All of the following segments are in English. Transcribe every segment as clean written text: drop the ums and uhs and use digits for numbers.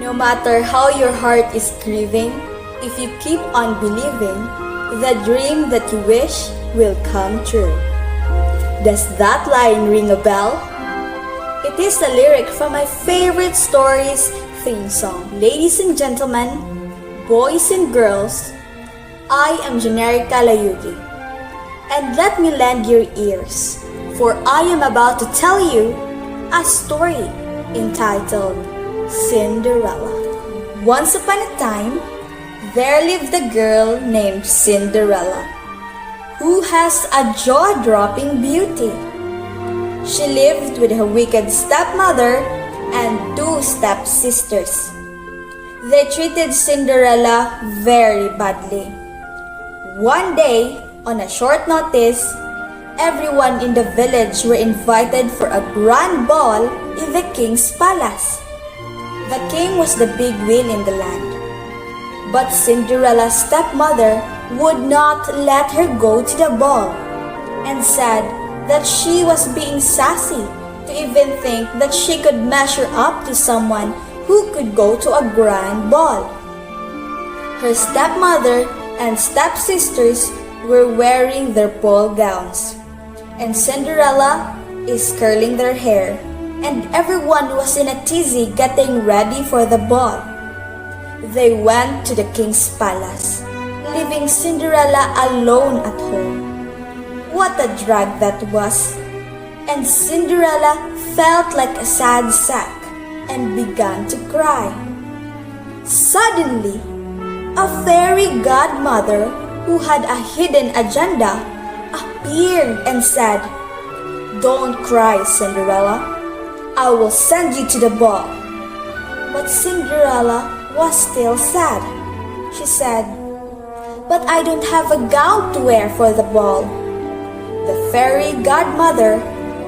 No matter how your heart is grieving, if you keep on believing, the dream that you wish will come true. Does that line ring a bell? It is a lyric from my favorite stories theme song. Ladies and gentlemen, boys and girls, I am Janierica, and let me lend your ears, for I am about to tell you a story entitled Cinderella. Once upon a time, there lived a girl named Cinderella, who has a jaw-dropping beauty. She lived with her wicked stepmother and 2 stepsisters. They treated Cinderella very badly. One day, on a short notice, everyone in the village were invited for a grand ball in the king's palace. The king was the big wheel in the land. But Cinderella's stepmother would not let her go to the ball and said that she was being sassy to even think that she could measure up to someone who could go to a grand ball. Her stepmother and stepsisters were wearing their ball gowns, and Cinderella is curling their hair, and everyone was in a tizzy getting ready for the ball. They went to the king's palace, leaving Cinderella alone at home. What a drag that was! And Cinderella felt like a sad sack and began to cry. Suddenly, a fairy godmother who had a hidden agenda appeared and said, "Don't cry, Cinderella. I will send you to the ball." But Cinderella was still sad. She said, "But I don't have a gown to wear for the ball." The fairy godmother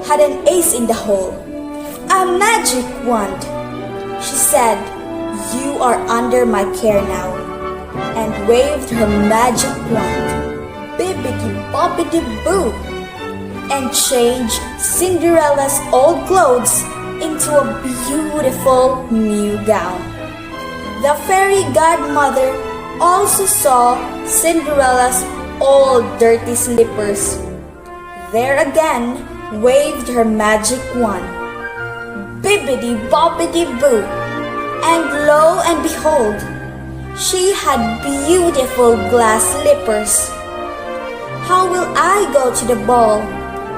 had an ace in the hole, a magic wand. She said, "You are under my care now," and waved her magic wand, bibbidi-bobbidi-boo, and changed Cinderella's old clothes into a beautiful new gown. The fairy godmother also saw Cinderella's old dirty slippers. There again waved her magic wand, bibbidi-bobbidi-boo, and lo and behold, she had beautiful glass slippers. "How will I go to the ball?"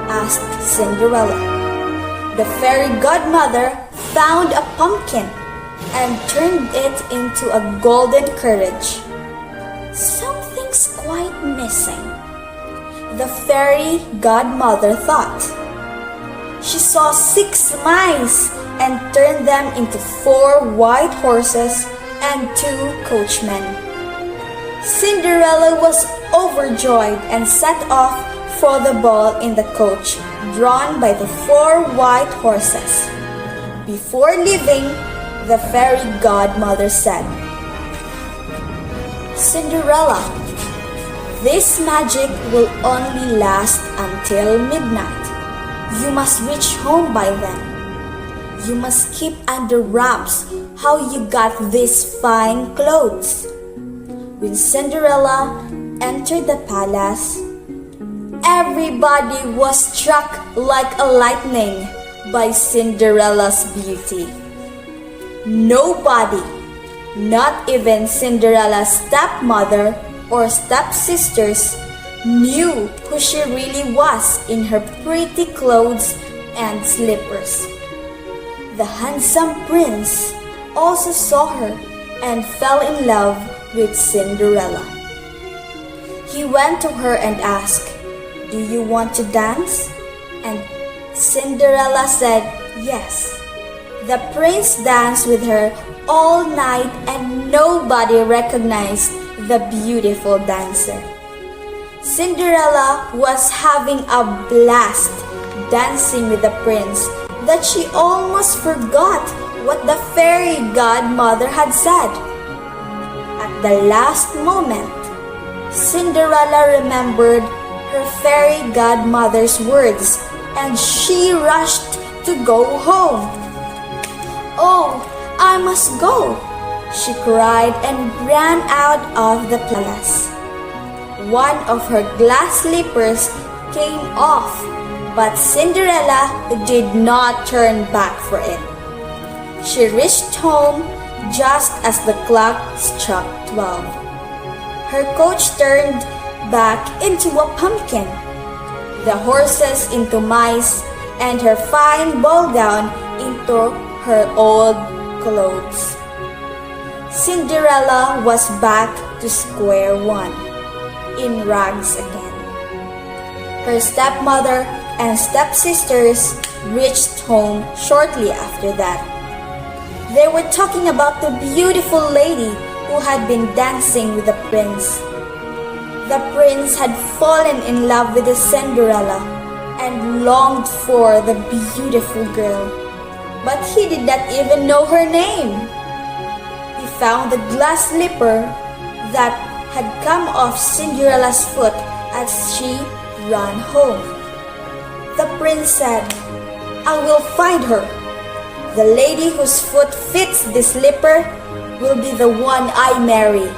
asked Cinderella. The fairy godmother found a pumpkin and turned it into a golden carriage. "Something's quite missing," the fairy godmother thought. She saw 6 mice and turned them into 4 white horses and 2 coachmen. Cinderella was overjoyed and set off for the ball in the coach drawn by the 4 white horses. Before leaving, the fairy godmother said, "Cinderella, this magic will only last until midnight. You must reach home by then. You must keep under wraps how you got these fine clothes." When Cinderella entered the palace, everybody was struck like a lightning by Cinderella's beauty. Nobody, not even Cinderella's stepmother or stepsisters, knew who she really was in her pretty clothes and slippers. The handsome prince also saw her and fell in love with Cinderella. He went to her and asked, "Do you want to dance?" And Cinderella said yes. The prince danced with her all night and nobody recognized the beautiful dancer. Cinderella was having a blast dancing with the prince that she almost forgot what the fairy godmother had said. At the last moment, Cinderella remembered her fairy godmother's words and she rushed to go home. "Oh, I must go," She cried and ran out of the palace. One of her glass slippers came off, but Cinderella did not turn back for it. She reached home just as the clock struck 12. Her coach turned back into a pumpkin, the horses into mice, and her fine ball gown into her old clothes. Cinderella was back to square one, in rags again. Her stepmother and stepsisters reached home shortly after that. They were talking about the beautiful lady who had been dancing with the prince. The prince had fallen in love with the Cinderella and longed for the beautiful girl, but he did not even know her name. He found the glass slipper that had come off Cinderella's foot as she ran home. The prince said, "I will find her. The lady whose foot fits this slipper will be the one I marry."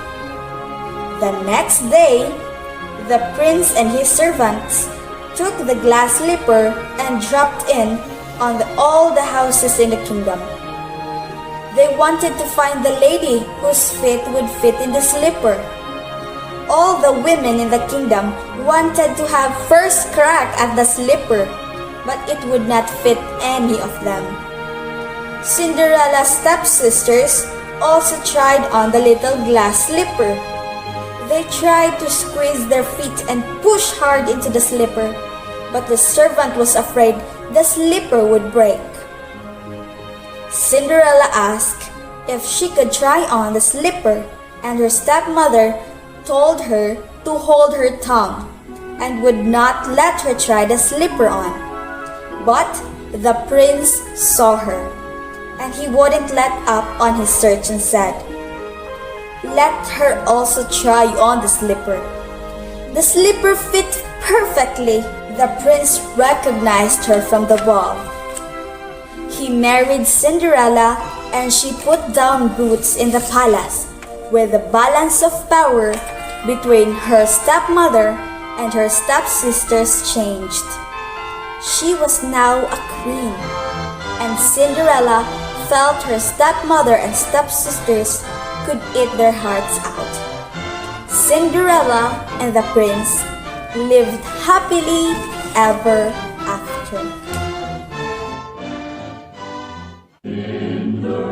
The next day, the prince and his servants took the glass slipper and dropped in on all the houses in the kingdom. They wanted to find the lady whose feet would fit in the slipper. All the women in the kingdom wanted to have first crack at the slipper, but it would not fit any of them. Cinderella's stepsisters also tried on the little glass slipper. They tried to squeeze their feet and push hard into the slipper, but the servant was afraid the slipper would break. Cinderella asked if she could try on the slipper, and her stepmother told her to hold her tongue and would not let her try the slipper on. But the prince saw her, and he wouldn't let up on his search and said, "Let her also try on the slipper." The slipper fit perfectly. The prince recognized her from the ball. He married Cinderella, and she put down roots in the palace, where the balance of power between her stepmother and her stepsisters changed. She was now a queen, and Cinderella felt her stepmother and stepsisters could eat their hearts out. Cinderella and the prince lived happily ever after. In the